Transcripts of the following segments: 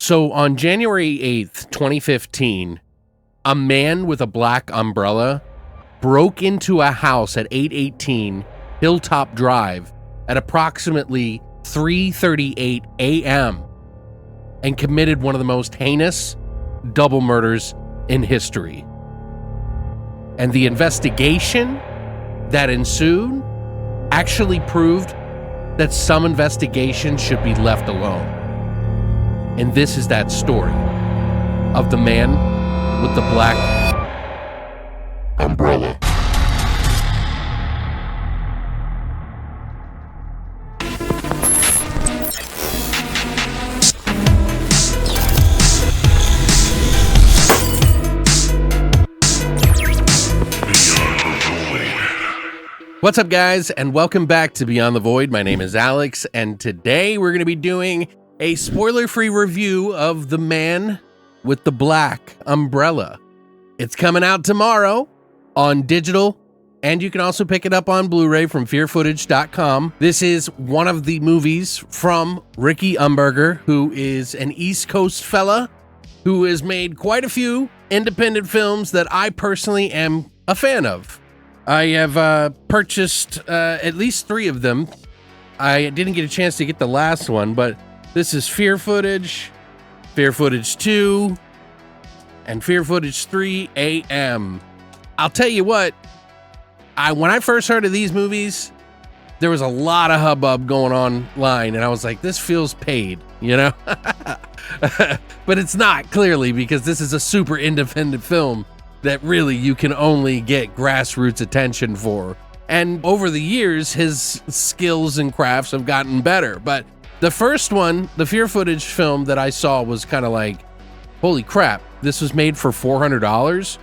So on January 8th, 2015, a man with a black umbrella broke into a house at 818 Hilltop Drive at approximately 3:38 a.m. and committed one of the most heinous double murders in history. And the investigation that ensued actually proved that some investigations should be left alone. And this is that story of the man with the black umbrella. What's up, guys, and welcome back to Beyond the Void. My name is Alex, and today we're going to be doing a spoiler-free review of The Man with the Black Umbrella. It's coming out tomorrow on digital, and you can also pick it up on Blu-ray from fearfootage.com. This is one of the movies from Ricky Umberger, who is an East Coast fella who has made quite a few independent films that I personally am a fan of. I have purchased at least 3 of them. I didn't get a chance to get the last one, but this is Fear Footage, Fear Footage 2, and Fear Footage 3 AM. I'll tell you what, when I first heard of these movies, there was a lot of hubbub going online, and I was like, this feels paid, you know? But it's not, clearly, because this is a super independent film that really you can only get grassroots attention for. And over the years, his skills and crafts have gotten better. But the first one, the Fear Footage film that I saw, was kind of like, holy crap, this was made for $400?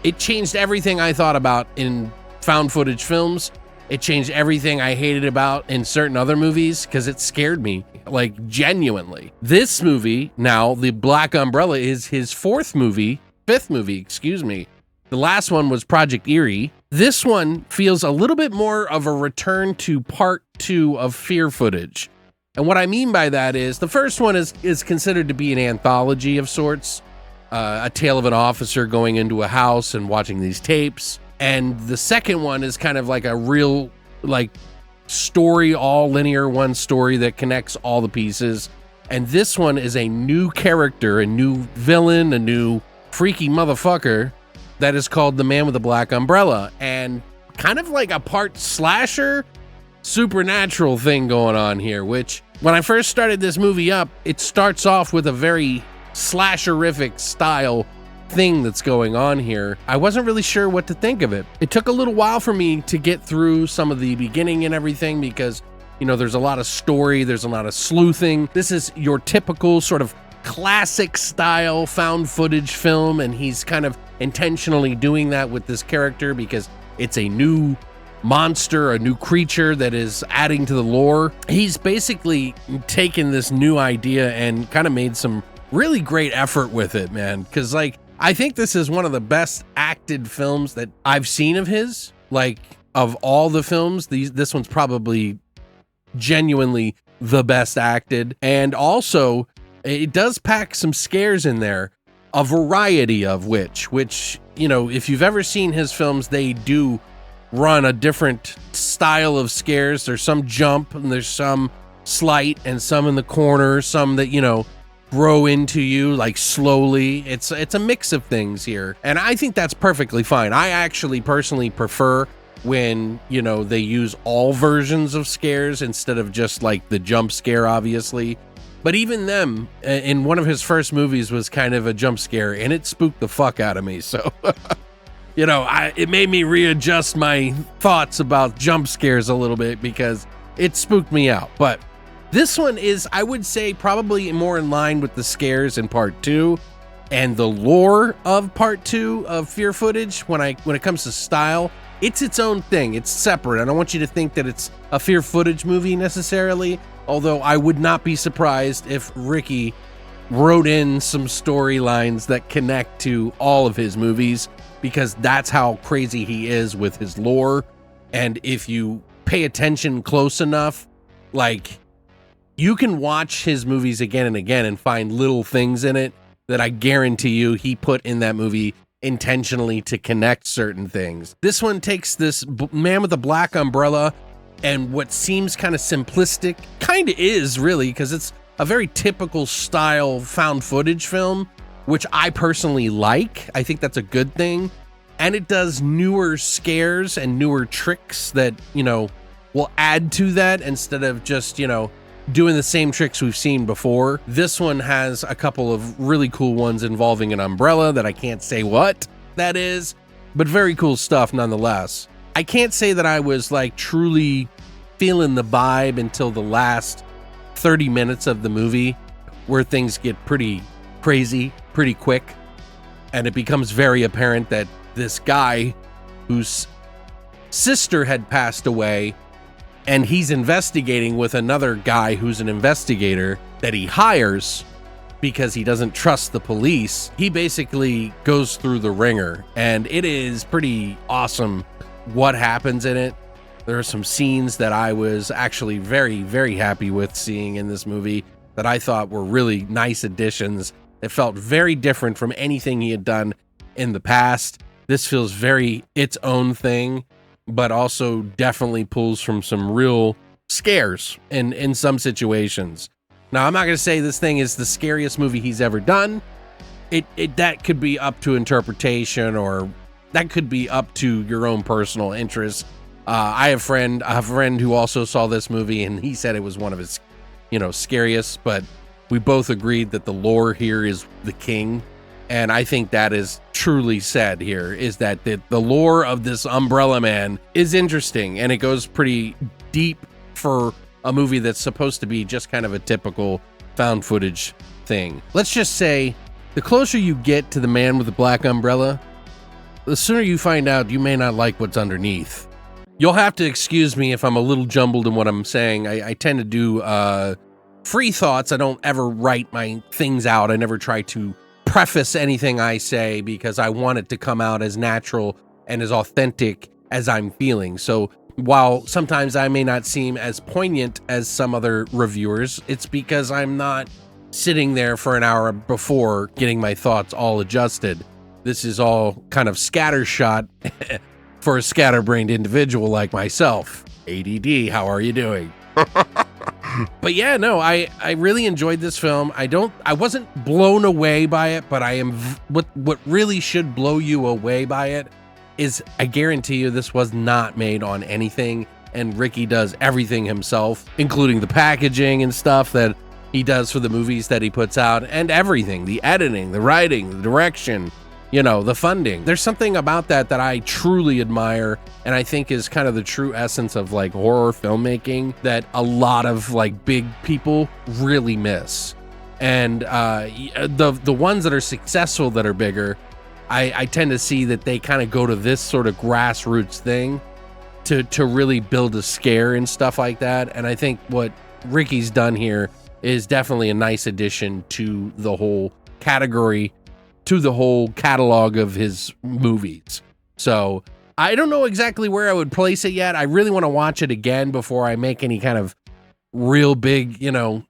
It changed everything I thought about in found footage films. It changed everything I hated about in certain other movies, because it scared me, like, genuinely. This movie, now, The Black Umbrella, is his fifth movie. The last one was Project Eerie. This one feels a little bit more of a return to part 2 of Fear Footage. And what I mean by that is, the first one is considered to be an anthology of sorts, a tale of an officer going into a house and watching these tapes. And the second one is kind of like a real, like, story, all linear, one story that connects all the pieces. And this one is a new character, a new villain, a new freaky motherfucker that is called The Man with the Black Umbrella, and kind of like a part slasher supernatural thing going on here, which when I first started this movie up, it starts off with a very slasherific style thing that's going on here. I wasn't really sure what to think of it. It took a little while for me to get through some of the beginning and everything, because, you know, there's a lot of story, there's a lot of sleuthing. This is your typical sort of classic style found footage film, and he's kind of intentionally doing that with this character because it's a new monster, a new creature that is adding to the lore. He's basically taken this new idea and kind of made some really great effort with it, man, because, like, I think this is one of the best acted films that I've seen of his. Like, of all the films, this one's probably genuinely the best acted. And also, it does pack some scares in there, a variety of which, you know, if you've ever seen his films, they do run a different style of scares. There's some jump, and there's some slight, and some in the corner, some that, you know, grow into you, like, slowly. It's a mix of things here, and I think that's perfectly fine. I actually personally prefer when, you know, they use all versions of scares instead of just, like, the jump scare, obviously. But even them, in one of his first movies, was kind of a jump scare, and it spooked the fuck out of me. So, you know, it made me readjust my thoughts about jump scares a little bit, because it spooked me out. But this one is, I would say, probably more in line with the scares in part 2 and the lore of part 2 of Fear Footage. When it comes to style, it's its own thing. It's separate. I don't want you to think that it's a Fear Footage movie necessarily, although I would not be surprised if Ricky wrote in some storylines that connect to all of his movies, because that's how crazy he is with his lore. And if you pay attention close enough, like, You can watch his movies again and again and find little things in it that I guarantee you he put in that movie intentionally to connect certain things. This one takes this man with a black umbrella and what seems kind of simplistic, kind of is really, because it's a very typical style found footage film, which I personally like. I think that's a good thing. And it does newer scares and newer tricks that, you know, will add to that instead of just, you know, doing the same tricks we've seen before. This one has a couple of really cool ones involving an umbrella that I can't say what that is, but very cool stuff nonetheless. I can't say that I was like truly feeling the vibe until the last 30 minutes of the movie, where things get pretty crazy pretty quick, and it becomes very apparent that this guy whose sister had passed away, and he's investigating with another guy who's an investigator that he hires because he doesn't trust the police. He basically goes through the ringer, and it is pretty awesome what happens in it. There are some scenes that I was actually very, very happy with seeing in this movie that I thought were really nice additions. It felt very different from anything he had done in the past. This feels very its own thing, but also definitely pulls from some real scares in some situations. Now, I'm not going to say this thing is the scariest movie he's ever done. That could be up to interpretation, or that could be up to your own personal interest. I have a friend who also saw this movie, and he said it was one of his, you know, scariest, but we both agreed that the lore here is the king. And I think that is truly said here, is that the lore of this Umbrella Man is interesting, and it goes pretty deep for a movie that's supposed to be just kind of a typical found footage thing. Let's just say the closer you get to the man with the black umbrella, the sooner you find out you may not like what's underneath. You'll have to excuse me if I'm a little jumbled in what I'm saying. I tend to do free thoughts. I don't ever write my things out. I never try to preface anything I say because I want it to come out as natural and as authentic as I'm feeling. So while sometimes I may not seem as poignant as some other reviewers, it's because I'm not sitting there for an hour before getting my thoughts all adjusted. This is all kind of scattershot for a scatterbrained individual like myself. ADD, how are you doing? But yeah, no, I really enjoyed this film. I wasn't blown away by it, but I am. What really should blow you away by it is, I guarantee you this was not made on anything, and Ricky does everything himself, including the packaging and stuff that he does for the movies that he puts out, and everything, the editing, the writing, the direction, you know, the funding. There's something about that I truly admire, and I think is kind of the true essence of like horror filmmaking that a lot of like big people really miss. And the ones that are successful that are bigger, I tend to see that they kind of go to this sort of grassroots thing to really build a scare and stuff like that. And I think what Ricky's done here is definitely a nice addition to the whole category, to the whole catalog of his movies. So I don't know exactly where I would place it yet. I really want to watch it again before I make any kind of real big, you know,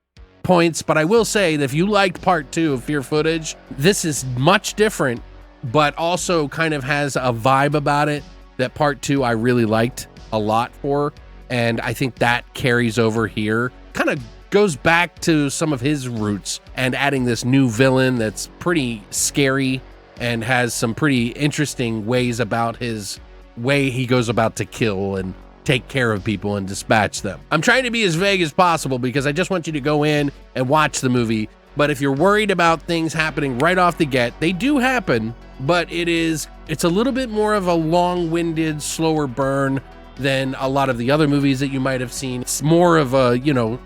points. But I will say that if you liked part 2 of Fear Footage, this is much different, but also kind of has a vibe about it that part 2 I really liked a lot for. And I think that carries over here. Kind of goes back to some of his roots and adding this new villain that's pretty scary and has some pretty interesting ways about his way he goes about to kill and take care of people and dispatch them. I'm trying to be as vague as possible because I just want you to go in and watch the movie. But if you're worried about things happening right off the get, they do happen, but it's a little bit more of a long-winded, slower burn than a lot of the other movies that you might have seen. It's more of a, you know,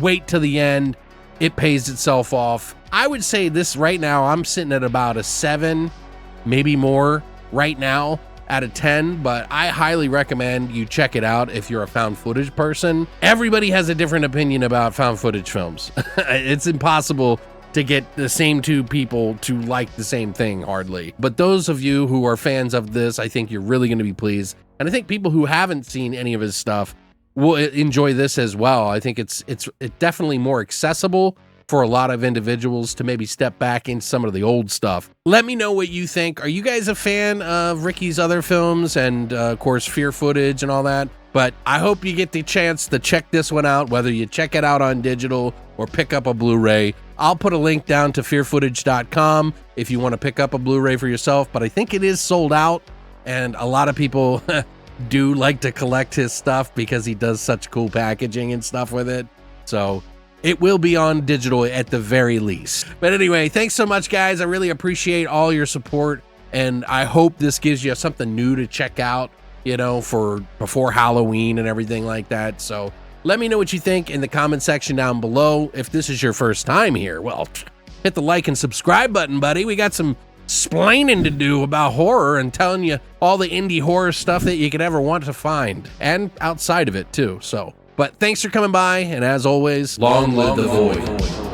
wait to the end, it pays itself off. I would say this right now, I'm sitting at about a 7, maybe more right now out of 10, but I highly recommend you check it out if you're a found footage person. Everybody has a different opinion about found footage films. It's impossible to get the same two people to like the same thing, hardly. But those of you who are fans of this, I think you're really going to be pleased. And I think people who haven't seen any of his stuff will enjoy this as well. I think it's definitely more accessible for a lot of individuals to maybe step back into some of the old stuff. Let me know what you think. Are you guys a fan of Ricky's other films and, of course, Fear Footage and all that? But I hope you get the chance to check this one out, whether you check it out on digital or pick up a Blu-ray. I'll put a link down to fearfootage.com if you want to pick up a Blu-ray for yourself, but I think it is sold out, and a lot of people do like to collect his stuff because he does such cool packaging and stuff with it. So it will be on digital at the very least. But anyway, thanks so much, guys. I really appreciate all your support, and I hope this gives you something new to check out, you know, for before Halloween and everything like that. So let me know what you think in the comment section down below. If this is your first time here, well, hit the like and subscribe button, buddy. We got some splaining to do about horror and telling you all the indie horror stuff that you could ever want to find, and outside of it too. So, but thanks for coming by, and as always, long live the void.